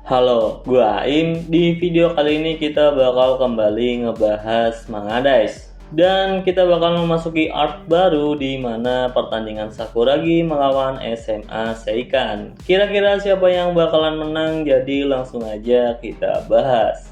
Halo, gua Aim. Di video kali ini kita bakal kembali ngebahas Manga Dice. Dan kita bakal memasuki arc baru di mana pertandingan Sakuragi melawan SMA Seikan. Kira-kira siapa yang bakalan menang? Jadi langsung aja kita bahas.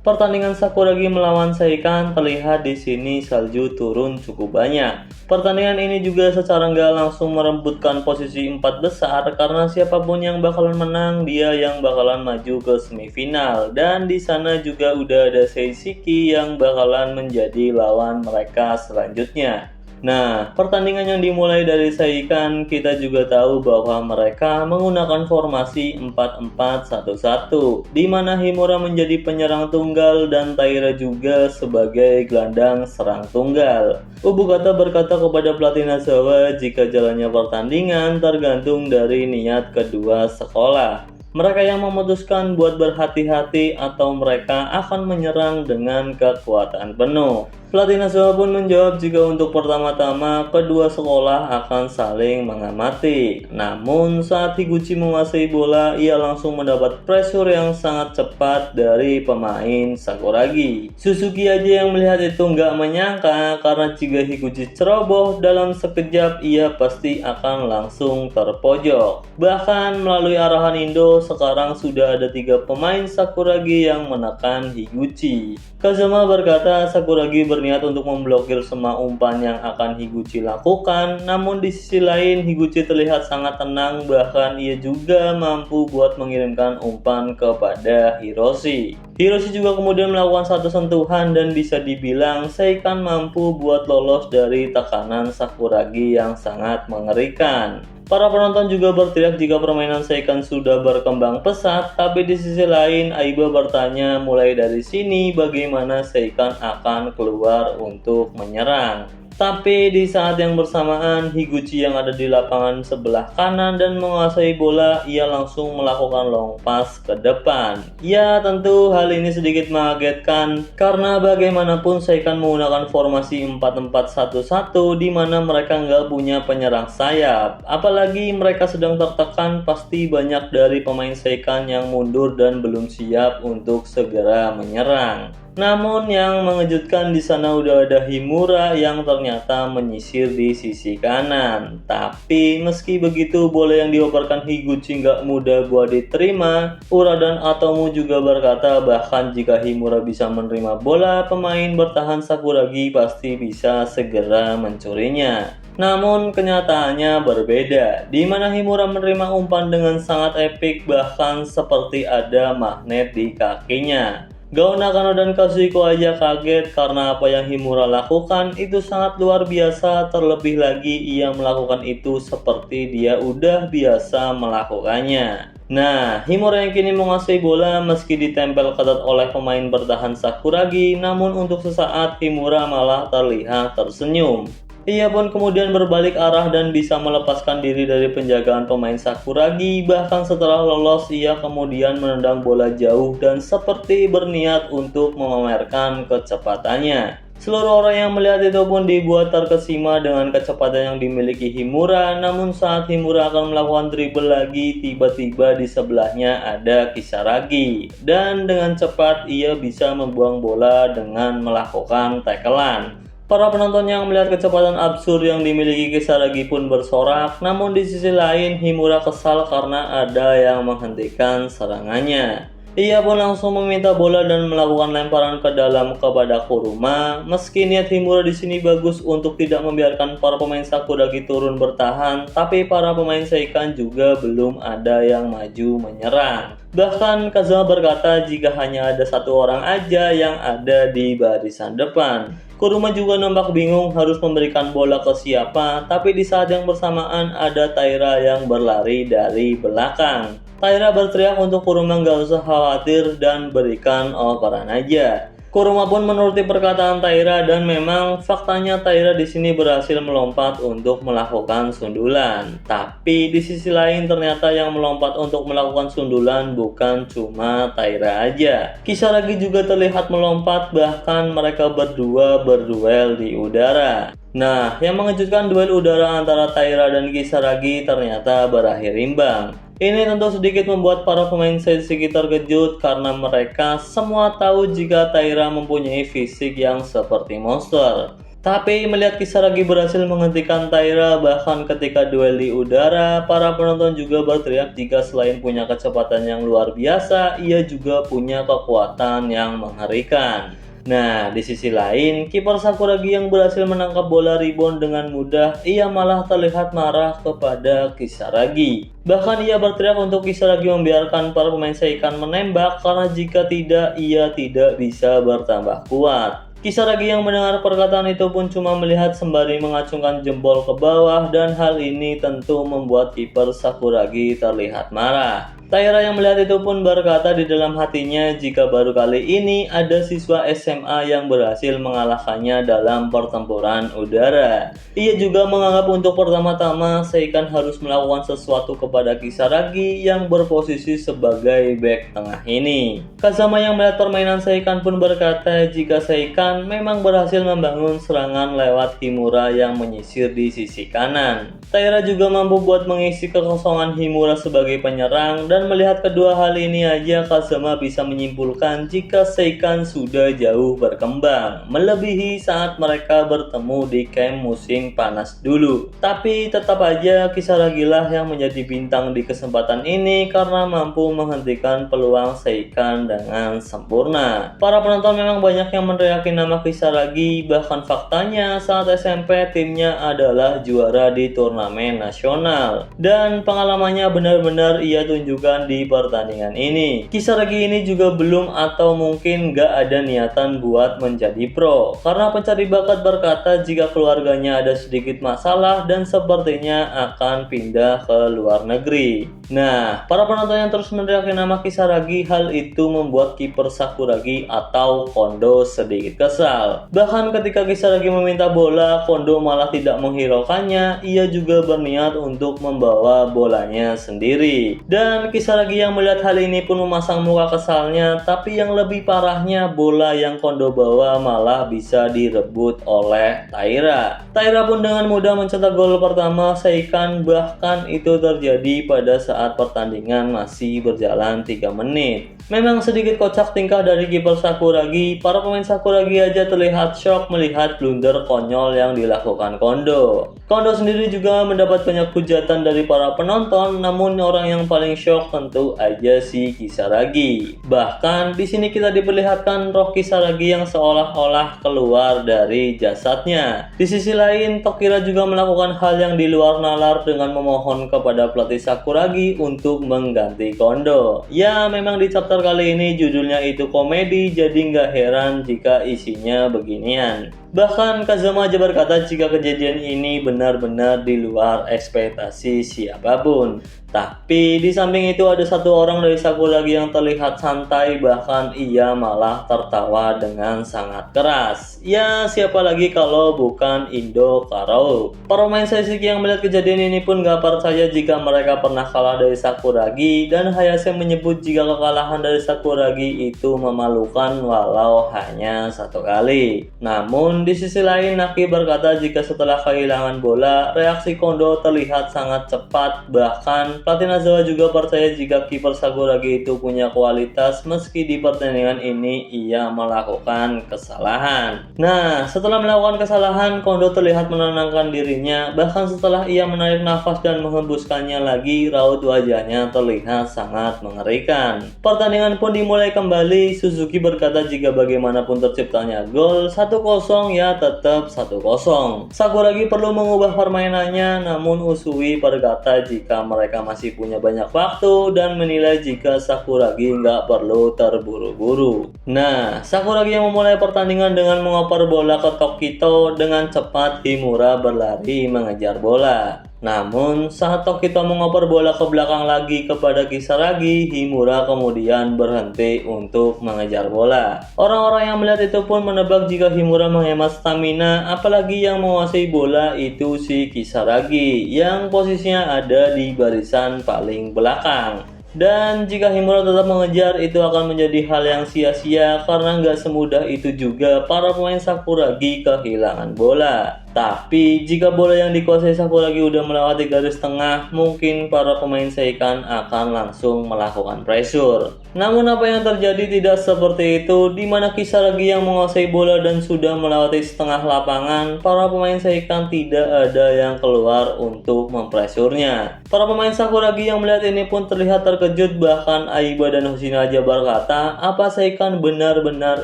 Pertandingan Sakuragi melawan Seikan terlihat di sini salju turun cukup banyak. Pertandingan ini juga secara nggak langsung merebutkan posisi 4 besar karena siapapun yang bakalan menang dia yang bakalan maju ke semifinal, dan di sana juga udah ada Seishiki yang bakalan menjadi lawan mereka selanjutnya. Nah, pertandingan yang dimulai dari Seikan, kita juga tahu bahwa mereka menggunakan formasi 4-4-1-1, di mana Himura menjadi penyerang tunggal dan Taira juga sebagai gelandang serang tunggal. Ubukata berkata kepada pelatih Nazawa jika jalannya pertandingan tergantung dari niat kedua sekolah. Mereka yang memutuskan buat berhati-hati atau mereka akan menyerang dengan kekuatan penuh. Pelatih Nazawa pun menjawab jika untuk pertama-tama kedua sekolah akan saling mengamati. Namun saat Higuchi menguasai bola, ia langsung mendapat pressure yang sangat cepat dari pemain Sakuragi. Suzuki aja yang melihat itu nggak menyangka karena jika Higuchi ceroboh dalam sekejap ia pasti akan langsung terpojok. Bahkan melalui arahan Indo, sekarang sudah ada 3 pemain Sakuragi yang menekan Higuchi. Kazama berkata Sakuragi berniat untuk memblokir semua umpan yang akan Higuchi lakukan, namun di sisi lain Higuchi terlihat sangat tenang, bahkan ia juga mampu buat mengirimkan umpan kepada Hiroshi. Hiroshi juga kemudian melakukan satu sentuhan dan bisa dibilang Seikan mampu buat lolos dari tekanan Sakuragi yang sangat mengerikan. Para penonton juga berteriak jika permainan Seikan sudah berkembang pesat, tapi di sisi lain Aiba bertanya mulai dari sini bagaimana Seikan akan keluar untuk menyerang. Tapi di saat yang bersamaan, Higuchi yang ada di lapangan sebelah kanan dan menguasai bola, ia langsung melakukan long pass ke depan. Ya, tentu hal ini sedikit mengagetkan karena bagaimanapun Seikan menggunakan formasi 4-4-1-1 di mana mereka nggak punya penyerang sayap. Apalagi mereka sedang tertekan, pasti banyak dari pemain Seikan yang mundur dan belum siap untuk segera menyerang. Namun yang mengejutkan di sana udah ada Himura yang ternyata menyisir di sisi kanan. Tapi meski begitu bola yang dioperkan Higuchi nggak mudah buat diterima. Ura dan Atomu juga berkata bahkan jika Himura bisa menerima bola, pemain bertahan Sakuragi pasti bisa segera mencurinya. Namun kenyataannya berbeda, di mana Himura menerima umpan dengan sangat epik, bahkan seperti ada magnet di kakinya. Gao Nakano dan Kazuhiko aja kaget karena apa yang Himura lakukan itu sangat luar biasa, terlebih lagi ia melakukan itu seperti dia udah biasa melakukannya. Nah, Himura yang kini menguasai bola meski ditempel ketat oleh pemain bertahan Sakuragi, namun untuk sesaat Himura malah terlihat tersenyum. Ia pun kemudian berbalik arah dan bisa melepaskan diri dari penjagaan pemain Sakuragi. Bahkan setelah lolos, ia kemudian menendang bola jauh dan seperti berniat untuk memamerkan kecepatannya. Seluruh orang yang melihat itu pun dibuat terkesima dengan kecepatan yang dimiliki Himura. Namun saat Himura akan melakukan dribble lagi, tiba-tiba di sebelahnya ada Kisaragi. Dan dengan cepat ia bisa membuang bola dengan melakukan tackle-an. Para penonton yang melihat kecepatan absurd yang dimiliki Kisaragi pun bersorak, namun di sisi lain Himura kesal karena ada yang menghentikan serangannya. Ia pun langsung meminta bola dan melakukan lemparan ke dalam kepada Kuruma. Meski niat Himura di sini bagus untuk tidak membiarkan para pemain Sakuragi turun bertahan, tapi para pemain Seikan juga belum ada yang maju menyerang. Bahkan Kazama berkata jika hanya ada satu orang aja yang ada di barisan depan. Kuruma juga nampak bingung harus memberikan bola ke siapa, tapi di saat yang bersamaan ada Taira yang berlari dari belakang. Taira berteriak untuk Kuruma gak usah khawatir dan berikan operan aja. Kuruma pun menuruti perkataan Taira dan memang faktanya Taira di sini berhasil melompat untuk melakukan sundulan. Tapi di sisi lain ternyata yang melompat untuk melakukan sundulan bukan cuma Taira aja. Kisaragi juga terlihat melompat, bahkan mereka berdua berduel di udara. Nah, yang mengejutkan duel udara antara Taira dan Kisaragi ternyata berakhir imbang. Ini tentu sedikit membuat para pemain Sensiki terkejut karena mereka semua tahu jika Taira mempunyai fisik yang seperti monster. Tapi melihat Kisaragi berhasil menghentikan Taira bahkan ketika duel di udara, para penonton juga berteriak jika selain punya kecepatan yang luar biasa, ia juga punya kekuatan yang mengerikan. Nah, di sisi lain, kiper Sakuragi yang berhasil menangkap bola rebound dengan mudah, ia malah terlihat marah kepada Kisaragi. Bahkan ia berteriak untuk Kisaragi membiarkan para pemain Seikan menembak karena jika tidak, ia tidak bisa bertambah kuat. Kisaragi yang mendengar perkataan itu pun cuma melihat sembari mengacungkan jempol ke bawah dan hal ini tentu membuat kiper Sakuragi terlihat marah. Taira yang melihat itu pun berkata di dalam hatinya jika baru kali ini ada siswa SMA yang berhasil mengalahkannya dalam pertempuran udara. Ia juga menganggap untuk pertama-tama Seikan harus melakukan sesuatu kepada Kisaragi yang berposisi sebagai bek tengah ini. Kazama yang melihat permainan Seikan pun berkata jika Seikan memang berhasil membangun serangan lewat Himura yang menyisir di sisi kanan. Taira juga mampu buat mengisi kekosongan Himura sebagai penyerang dan melihat kedua hal ini aja Kazama bisa menyimpulkan jika Seikan sudah jauh berkembang, melebihi saat mereka bertemu di camp musim panas dulu. Tapi tetap aja Kisaragi lah yang menjadi bintang di kesempatan ini karena mampu menghentikan peluang Seikan dengan sempurna. Para penonton memang banyak yang meneriaki nama Kisaragi, bahkan faktanya saat SMP timnya adalah juara di turnamen nasional dan pengalamannya benar-benar ia tunjukkan di pertandingan ini. Kisaragi ini juga belum atau mungkin gak ada niatan buat menjadi pro karena pencari bakat berkata jika keluarganya ada sedikit masalah dan sepertinya akan pindah ke luar negeri. Nah, para penonton yang terus meneriaki nama Kisaragi, hal itu membuat kiper Sakuragi atau Kondo sedikit kesal. Bahkan ketika Kisaragi meminta bola, Kondo malah tidak menghiraukannya, ia juga berniat untuk membawa bolanya sendiri. Dan Kisaragi yang melihat hal ini pun memasang muka kesalnya, tapi yang lebih parahnya bola yang Kondo bawa malah bisa direbut oleh Taira. Taira pun dengan mudah mencetak gol pertama Seikan, bahkan itu terjadi pada saat pertandingan masih berjalan 3 menit. Memang sedikit kocak tingkah dari kiper Sakuragi, para pemain Sakuragi aja terlihat shock melihat blunder konyol yang dilakukan Kondo. Kondo sendiri juga mendapat banyak hujatan dari para penonton, namun orang yang paling shock tentu aja si Kisaragi. Bahkan di sini kita diperlihatkan roh Kisaragi yang seolah-olah keluar dari jasadnya. Di sisi lain, Tokira juga melakukan hal yang di luar nalar dengan memohon kepada pelatih Sakuragi untuk mengganti Kondo. Ya, memang di chapter kali ini judulnya itu komedi, jadi nggak heran jika isinya beginian. Bahkan Kazama aja berkata jika kejadian ini benar-benar di luar ekspektasi siapapun. Tapi di samping itu ada satu orang dari Sakuragi yang terlihat santai, bahkan ia malah tertawa dengan sangat keras. Ya, siapa lagi kalau bukan Indo Karo. Para pemain Sensiki yang melihat kejadian ini pun gak percaya jika mereka pernah kalah dari Sakuragi, dan Hayase menyebut jika kekalahan dari Sakuragi itu memalukan walau hanya satu kali. Namun di sisi lain Naki berkata jika setelah kehilangan bola, reaksi Kondo terlihat sangat cepat, bahkan pelatih Nazawa juga percaya jika kiper Sakuragi itu punya kualitas meski di pertandingan ini ia melakukan kesalahan. Nah, setelah melakukan kesalahan, Kondo terlihat menenangkan dirinya, bahkan setelah ia menarik nafas dan menghembuskannya lagi, raut wajahnya terlihat sangat mengerikan. Pertandingan pun dimulai kembali. Suzuki berkata jika bagaimanapun terciptanya gol 1-0 ya tetap 1-0. Sakuragi perlu mengubah permainannya, namun Usui berkata jika mereka masih punya banyak waktu dan menilai jika Sakuragi nggak perlu terburu-buru. Nah, Sakuragi yang memulai pertandingan dengan mengoper bola ke Tokito. Dengan cepat Himura berlari mengejar bola. Namun saat Tokito mengoper bola ke belakang lagi kepada Kisaragi, Himura kemudian berhenti untuk mengejar bola. Orang-orang yang melihat itu pun menebak jika Himura menghemat stamina, apalagi yang menguasai bola itu si Kisaragi yang posisinya ada di barisan paling belakang. Dan jika Himura tetap mengejar, itu akan menjadi hal yang sia-sia karena nggak semudah itu juga para pemain Sakuragi kehilangan bola. Tapi jika bola yang dikuasai Sakuragi udah melewati garis tengah, mungkin para pemain Seikan akan langsung melakukan pressure. Namun apa yang terjadi tidak seperti itu, di mana Kisaragi yang menguasai bola dan sudah melewati setengah lapangan, para pemain Seikan tidak ada yang keluar untuk mempresurnya. Para pemain Sakuragi yang melihat ini pun terlihat terkejut, bahkan Aiba dan Hoshinaga berkata, apa Seikan benar-benar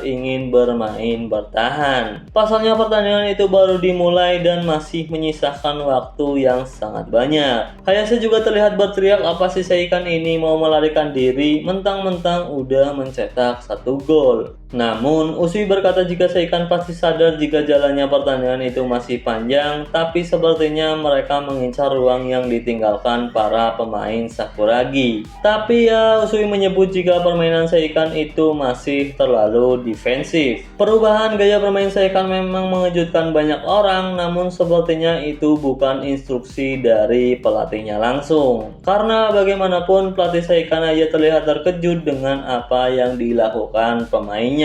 ingin bermain bertahan. Pasalnya pertandingan itu baru dimulai dan masih menyisakan waktu yang sangat banyak. Hayase juga terlihat berteriak, apa si Seikan ini mau melarikan diri, mentang-mentang udah mencetak 1 gol. Namun, Usui berkata jika Seikan pasti sadar jika jalannya pertandingan itu masih panjang, tapi sepertinya mereka mengincar ruang yang ditinggalkan para pemain Sakuragi. Tapi ya, Usui menyebut jika permainan Seikan itu masih terlalu defensif. Perubahan gaya bermain Seikan memang mengejutkan banyak orang, namun sepertinya itu bukan instruksi dari pelatihnya langsung. Karena bagaimanapun pelatih Seikan aja terlihat terkejut dengan apa yang dilakukan pemainnya.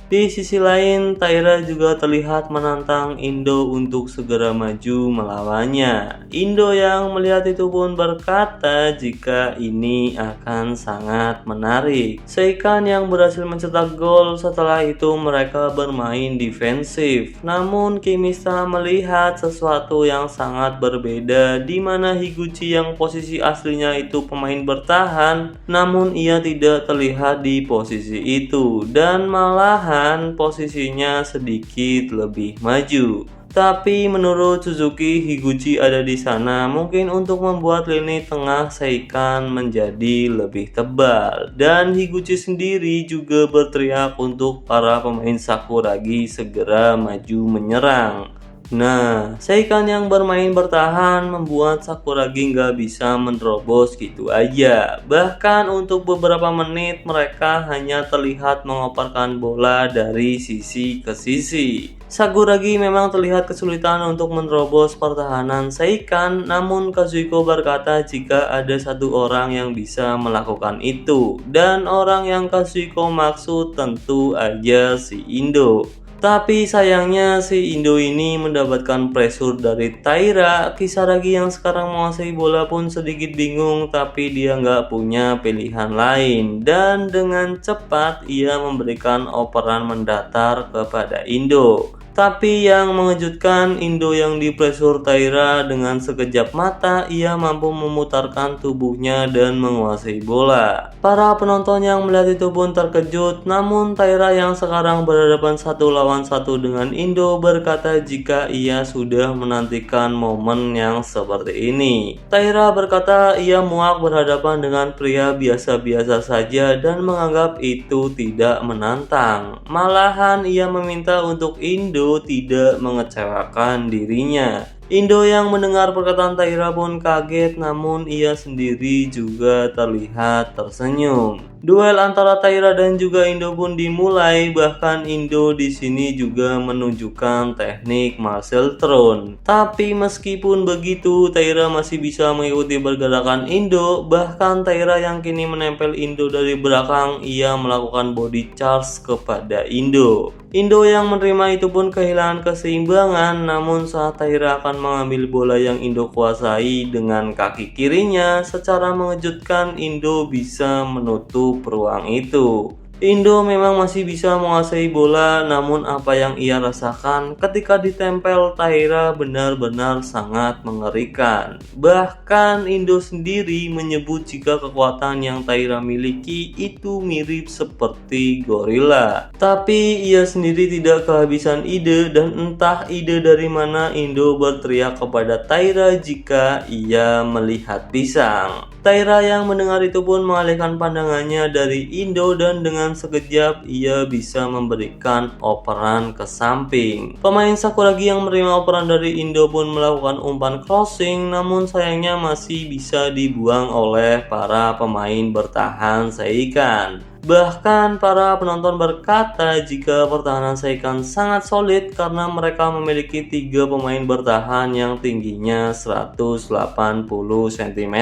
Di sisi lain, Taira juga terlihat menantang Indo untuk segera maju melawannya. Indo yang melihat itu pun berkata jika ini akan sangat menarik. Seikan yang berhasil mencetak gol, setelah itu mereka bermain defensif. Namun Kimista melihat sesuatu yang sangat berbeda, di mana Higuchi yang posisi aslinya itu pemain bertahan, namun ia tidak terlihat di posisi itu dan malahan posisinya sedikit lebih maju. Tapi menurut Suzuki, Higuchi ada di sana mungkin untuk membuat lini tengah Seikan menjadi lebih tebal. Dan Higuchi sendiri juga berteriak untuk para pemain Sakuragi segera maju menyerang. Nah, Seikan yang bermain bertahan membuat Sakuragi nggak bisa menerobos gitu aja. Bahkan untuk beberapa menit mereka hanya terlihat mengoperkan bola dari sisi ke sisi. Sakuragi memang terlihat kesulitan untuk menerobos pertahanan Seikan, namun Kazuhiko berkata jika ada 1 orang yang bisa melakukan itu. Dan orang yang Kazuhiko maksud tentu aja si Indo. Tapi sayangnya si Indo ini mendapatkan pressure dari Taira. Kisaragi yang sekarang menguasai bola pun sedikit bingung, tapi dia nggak punya pilihan lain. Dan dengan cepat ia memberikan operan mendatar kepada Indo. Tapi yang mengejutkan, Indo yang dipresur Taira dengan sekejap mata, ia mampu memutarkan tubuhnya dan menguasai bola. Para penonton yang melihat itu pun terkejut, namun Taira yang sekarang berhadapan 1 lawan 1 dengan Indo berkata jika ia sudah menantikan momen yang seperti ini. Taira berkata ia muak berhadapan dengan pria biasa-biasa saja dan menganggap itu tidak menantang. Malahan ia meminta untuk Indo tidak mengecewakan dirinya. Indo yang mendengar perkataan Taira pun kaget, namun ia sendiri juga terlihat tersenyum. Duel antara Taira dan juga Indo pun dimulai, bahkan Indo di sini juga menunjukkan teknik Marcel Throne. Tapi meskipun begitu, Taira masih bisa mengikuti pergerakan Indo, bahkan Taira yang kini menempel Indo dari belakang, ia melakukan body charge kepada Indo. Indo yang menerima itu pun kehilangan keseimbangan, namun saat Taira akan mengambil bola yang Indo kuasai dengan kaki kirinya, secara mengejutkan Indo bisa menutup ruang itu. Indo memang masih bisa menguasai bola, namun apa yang ia rasakan ketika ditempel Taira benar-benar sangat mengerikan. Bahkan Indo sendiri menyebut jika kekuatan yang Taira miliki itu mirip seperti gorila. Tapi ia sendiri tidak kehabisan ide, dan entah ide dari mana Indo berteriak kepada Taira jika ia melihat pisang. Taira yang mendengar itu pun mengalihkan pandangannya dari Indo dan dengan sekejap ia bisa memberikan operan ke samping. Pemain Sakuragi yang menerima operan dari Indo pun melakukan umpan crossing, namun sayangnya masih bisa dibuang oleh para pemain bertahan Seikan. Bahkan para penonton berkata jika pertahanan Seikan sangat solid karena mereka memiliki 3 pemain bertahan yang tingginya 180 cm.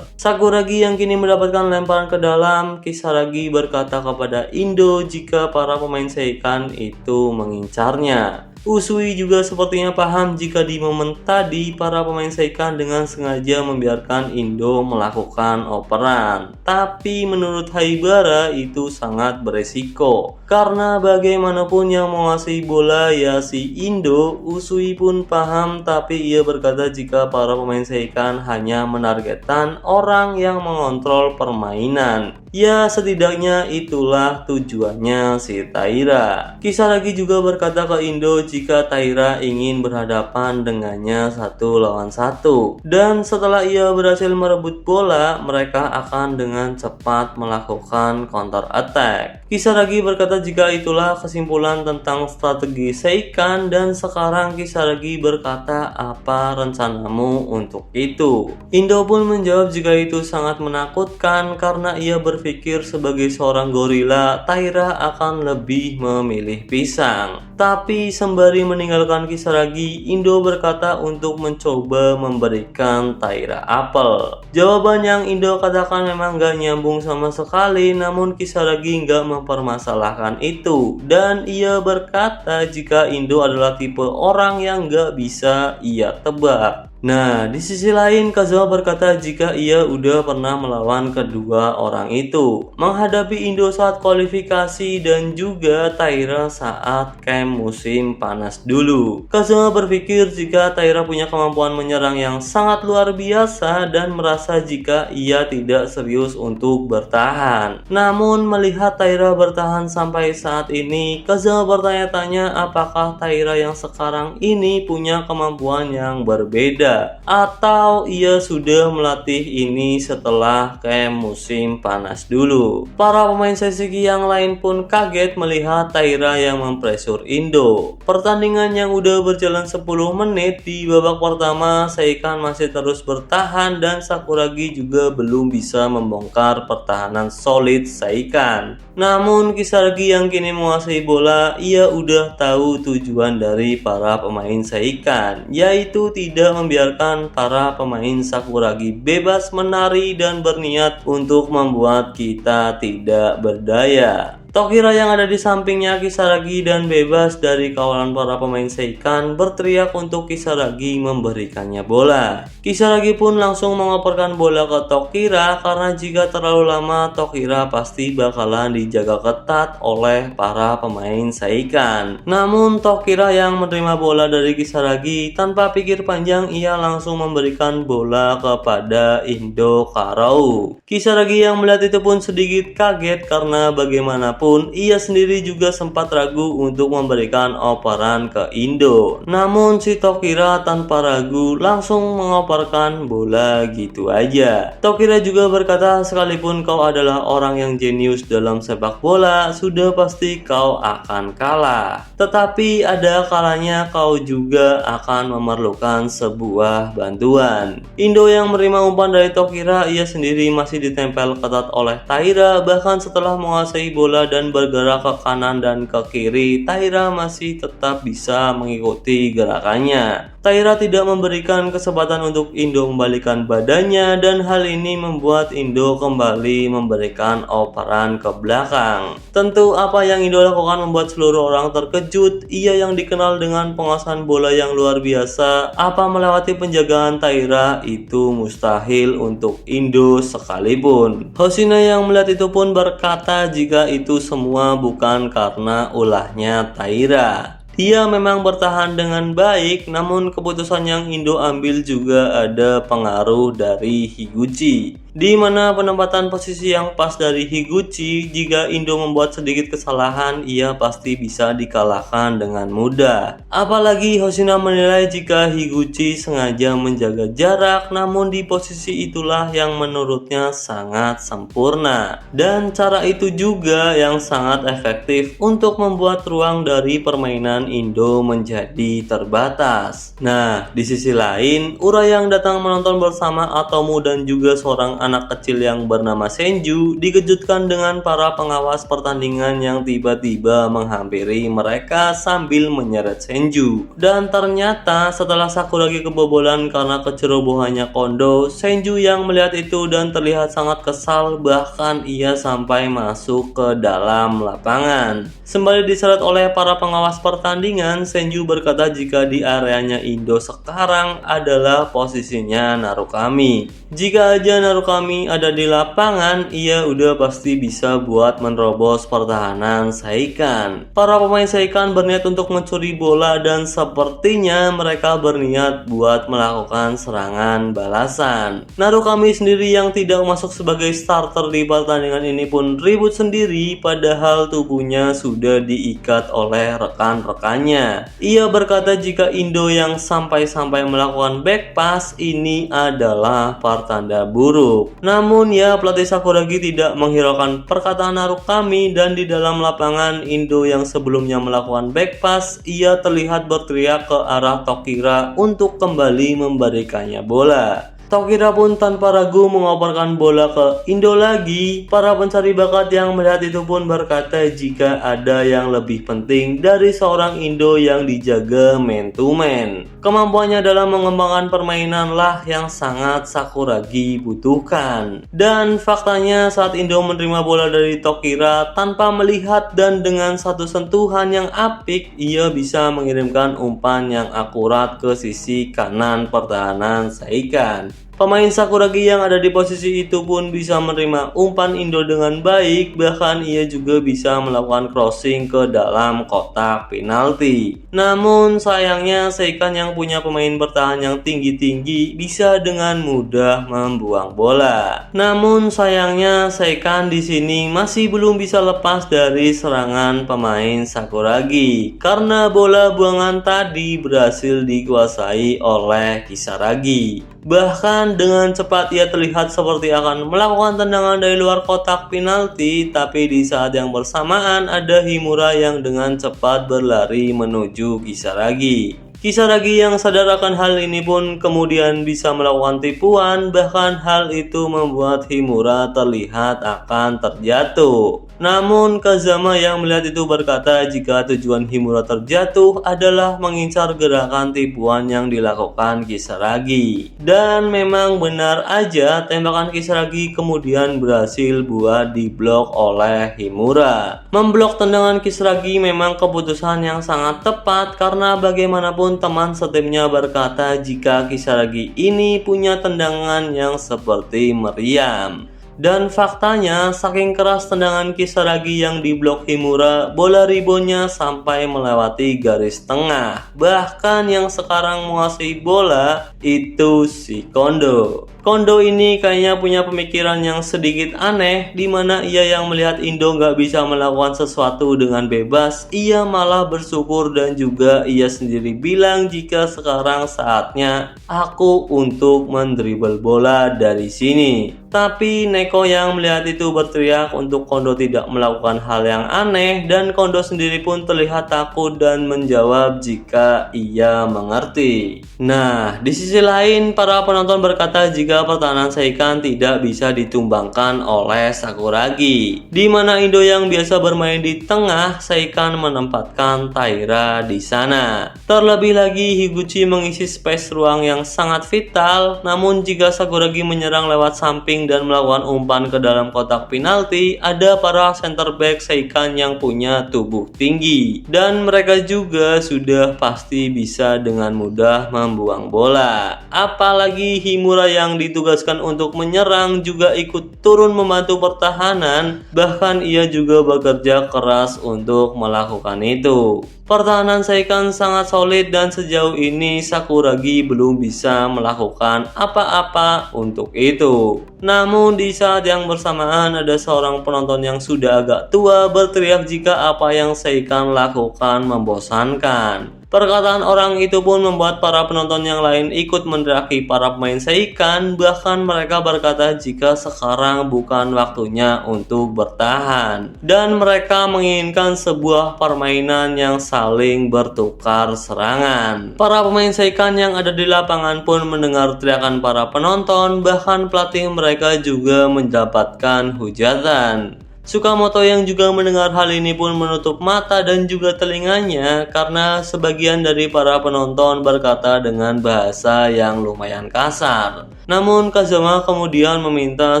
Sakuragi yang kini mendapatkan lemparan ke dalam, Kisaragi berkata kepada Indo jika para pemain Seikan itu mengincarnya. Usui juga sepertinya paham jika di momen tadi para pemain Seikan dengan sengaja membiarkan Indo melakukan operan. Tapi menurut Haibara itu sangat beresiko. Karena bagaimanapun yang menguasai bola ya si Indo, Usui pun paham tapi ia berkata jika para pemain Seikan hanya menargetkan orang yang mengontrol permainan. Ya setidaknya itulah tujuannya si Taira. Kisaragi juga berkata ke Indo jika Taira ingin berhadapan dengannya 1 lawan 1. Dan setelah ia berhasil merebut bola, mereka akan dengan cepat melakukan counter attack. Kisaragi berkata jika itulah kesimpulan tentang strategi Seikan dan sekarang Kisaragi berkata apa rencanamu untuk itu. Indo pun menjawab jika itu sangat menakutkan karena ia berpikir sebagai seorang gorila Taira akan lebih memilih pisang. Tapi sembari meninggalkan Kisaragi, Indo berkata untuk mencoba memberikan Taira apel. Jawaban yang Indo katakan memang gak nyambung sama sekali, namun Kisaragi gak mempermasalahkan itu. Dan ia berkata jika Indo adalah tipe orang yang gak bisa ia tebak. Nah, di sisi lain Kazuma berkata jika ia udah pernah melawan kedua orang itu, menghadapi Indo saat kualifikasi dan juga Taira saat camp musim panas dulu. Kazuma berpikir jika Taira punya kemampuan menyerang yang sangat luar biasa dan merasa jika ia tidak serius untuk bertahan. Namun melihat Taira bertahan sampai saat ini, Kazuma bertanya-tanya apakah Taira yang sekarang ini punya kemampuan yang berbeda. Atau ia sudah melatih ini setelah camp musim panas dulu. Para pemain Saseki yang lain pun kaget melihat Taira yang mempresur Indo. Pertandingan yang udah berjalan 10 menit di babak pertama, Seikan masih terus bertahan dan Sakuragi juga belum bisa membongkar pertahanan solid Seikan. Namun Kisaragi yang kini menguasai bola, ia udah tahu tujuan dari para pemain Seikan, yaitu tidak membiarkan para pemain Sakuragi bebas menari dan berniat untuk membuat kita tidak berdaya. Tokira yang ada di sampingnya Kisaragi dan bebas dari kawalan para pemain Seikan berteriak untuk Kisaragi memberikannya bola. Kisaragi pun langsung mengoperkan bola ke Tokira karena jika terlalu lama Tokira pasti bakalan dijaga ketat oleh para pemain Seikan. Namun Tokira yang menerima bola dari Kisaragi tanpa pikir panjang ia langsung memberikan bola kepada Indo Karau. Kisaragi yang melihat itu pun sedikit kaget karena bagaimanapun ia sendiri juga sempat ragu untuk memberikan operan ke Indo. Namun si Tokira tanpa ragu langsung mengoperkan bola gitu aja. Tokira juga berkata sekalipun kau adalah orang yang jenius dalam sepak bola, sudah pasti kau akan kalah. Tetapi ada kalanya kau juga akan memerlukan sebuah bantuan. Indo yang menerima umpan dari Tokira, ia sendiri masih ditempel ketat oleh Taira. Bahkan setelah menguasai bola dan bergerak ke kanan dan ke kiri, Taira masih tetap bisa mengikuti gerakannya. Taira tidak memberikan kesempatan untuk Indo membalikan badannya dan hal ini membuat Indo kembali memberikan operan ke belakang. Tentu apa yang Indo lakukan membuat seluruh orang terkejut. Ia yang dikenal dengan penguasaan bola yang luar biasa, apa melewati penjagaan Taira itu mustahil untuk Indo sekalipun. Hoshino yang melihat itu pun berkata jika itu semua bukan karena ulahnya Taira. Dia memang bertahan dengan baik, namun keputusan yang Indo ambil juga ada pengaruh dari Higuchi. Di mana penempatan posisi yang pas dari Higuchi, jika Indo membuat sedikit kesalahan, ia pasti bisa dikalahkan dengan mudah. Apalagi Hoshino menilai jika Higuchi sengaja menjaga jarak, namun di posisi itulah yang menurutnya sangat sempurna. Dan cara itu juga yang sangat efektif untuk membuat ruang dari permainan Indo menjadi terbatas. Nah, di sisi lain, Ura yang datang menonton bersama Atomu dan juga seorang anak kecil yang bernama Senju dikejutkan dengan para pengawas pertandingan yang tiba-tiba menghampiri mereka sambil menyeret Senju. Dan ternyata setelah Sakuragi kebobolan karena kecerobohannya Kondo, Senju yang melihat itu dan terlihat sangat kesal, bahkan ia sampai masuk ke dalam lapangan. Sembari diseret oleh para pengawas pertandingan, Senju berkata jika di areanya Indo sekarang adalah posisinya Narukami. Jika aja Narukami ada di lapangan, ia udah pasti bisa buat menerobos pertahanan Seikan. Para pemain Seikan berniat untuk mencuri bola dan sepertinya mereka berniat buat melakukan serangan balasan. Narukami sendiri yang tidak masuk sebagai starter di pertandingan ini pun ribut sendiri, padahal tubuhnya sudah diikat oleh rekan-rekannya. Ia berkata jika Indo yang sampai-sampai melakukan back pass ini adalah pertanda buruk. Namun ya, pelatih Sakuragi tidak menghiraukan perkataan Narukami, dan di dalam lapangan Indo yang sebelumnya melakukan back pass, ia terlihat berteriak ke arah Tokira untuk kembali memberikannya bola. Tokira pun tanpa ragu mengoperkan bola ke Indo lagi. Para pencari bakat yang melihat itu pun berkata jika ada yang lebih penting dari seorang Indo yang dijaga man to man. Kemampuannya dalam mengembangkan permainan lah yang sangat Sakuragi butuhkan. Dan faktanya saat Indo menerima bola dari Tokira tanpa melihat dan dengan satu sentuhan yang apik, ia bisa mengirimkan umpan yang akurat ke sisi kanan pertahanan Seikan. Pemain Sakuragi yang ada di posisi itu pun bisa menerima umpan Indo dengan baik, bahkan ia juga bisa melakukan crossing ke dalam kotak penalti. Namun sayangnya Seikan yang punya pemain bertahan yang tinggi-tinggi bisa dengan mudah membuang bola. Namun sayangnya Seikan di sini masih belum bisa lepas dari serangan pemain Sakuragi karena bola buangan tadi berhasil dikuasai oleh Kisaragi. Bahkan dengan cepat ia terlihat seperti akan melakukan tendangan dari luar kotak penalti, tapi di saat yang bersamaan ada Himura yang dengan cepat berlari menuju Kisaragi. Kisaragi yang sadar akan hal ini pun kemudian bisa melakukan tipuan, bahkan hal itu membuat Himura terlihat akan terjatuh. Namun Kazama yang melihat itu berkata jika tujuan Himura terjatuh adalah mengincar gerakan tipuan yang dilakukan Kisaragi. Dan memang benar aja, tembakan Kisaragi kemudian berhasil buat diblok oleh Himura. Memblok tendangan Kisaragi memang keputusan yang sangat tepat karena bagaimanapun teman setimnya berkata jika Kisaragi ini punya tendangan yang seperti meriam. Dan faktanya saking keras tendangan Kisaragi yang diblok Himura, bola ribonnya sampai melewati garis tengah. Bahkan yang sekarang menguasai bola itu si Kondo. Kondo ini kayaknya punya pemikiran yang sedikit aneh, dimana ia yang melihat Indo nggak bisa melakukan sesuatu dengan bebas, ia malah bersyukur dan juga ia sendiri bilang jika sekarang saatnya aku untuk mendribble bola dari sini. Tapi Neko yang melihat itu berteriak untuk Kondo tidak melakukan hal yang aneh, dan Kondo sendiri pun terlihat takut dan menjawab jika ia mengerti. Nah, di sisi lain para penonton berkata jika pertahanan Seikan tidak bisa ditumbangkan oleh Sakuragi, di mana Indo yang biasa bermain di tengah, Seikan menempatkan Taira di sana. Terlebih lagi Higuchi mengisi space ruang yang sangat vital, namun jika Sakuragi menyerang lewat samping dan melakukan umpan ke dalam kotak penalti, ada para center back Seikan yang punya tubuh tinggi dan mereka juga sudah pasti bisa dengan mudah membuang bola. Apalagi Himura yang ditugaskan untuk menyerang juga ikut turun membantu pertahanan, bahkan ia juga bekerja keras untuk melakukan itu. Pertahanan Seikan sangat solid dan sejauh ini Sakuragi belum bisa melakukan apa-apa untuk itu. Namun di saat yang bersamaan ada seorang penonton yang sudah agak tua berteriak jika apa yang Seikan lakukan membosankan. Perkataan orang itu pun membuat para penonton yang lain ikut meneriaki para pemain Seikan, bahkan mereka berkata jika sekarang bukan waktunya untuk bertahan. Dan mereka menginginkan sebuah permainan yang saling bertukar serangan. Para pemain Seikan yang ada di lapangan pun mendengar teriakan para penonton, bahkan pelatih mereka juga mendapatkan hujatan. Sukamoto yang juga mendengar hal ini pun menutup mata dan juga telinganya karena sebagian dari para penonton berkata dengan bahasa yang lumayan kasar. Namun Kazama kemudian meminta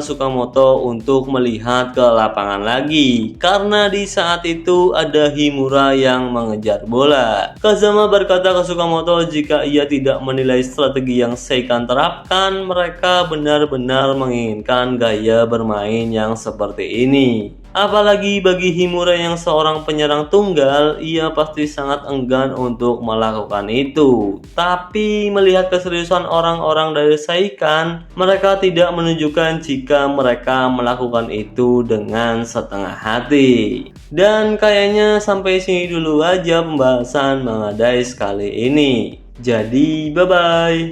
Sukamoto untuk melihat ke lapangan lagi karena di saat itu ada Himura yang mengejar bola. Kazama berkata ke Sukamoto jika ia tidak menilai strategi yang Seikan terapkan, mereka benar-benar menginginkan gaya bermain yang seperti ini. Apalagi bagi Himura yang seorang penyerang tunggal, ia pasti sangat enggan untuk melakukan itu. Tapi melihat keseriusan orang-orang dari Seikan, mereka tidak menunjukkan jika mereka melakukan itu dengan setengah hati. Dan kayaknya sampai sini dulu aja pembahasan Manga Dice kali ini. Jadi bye-bye.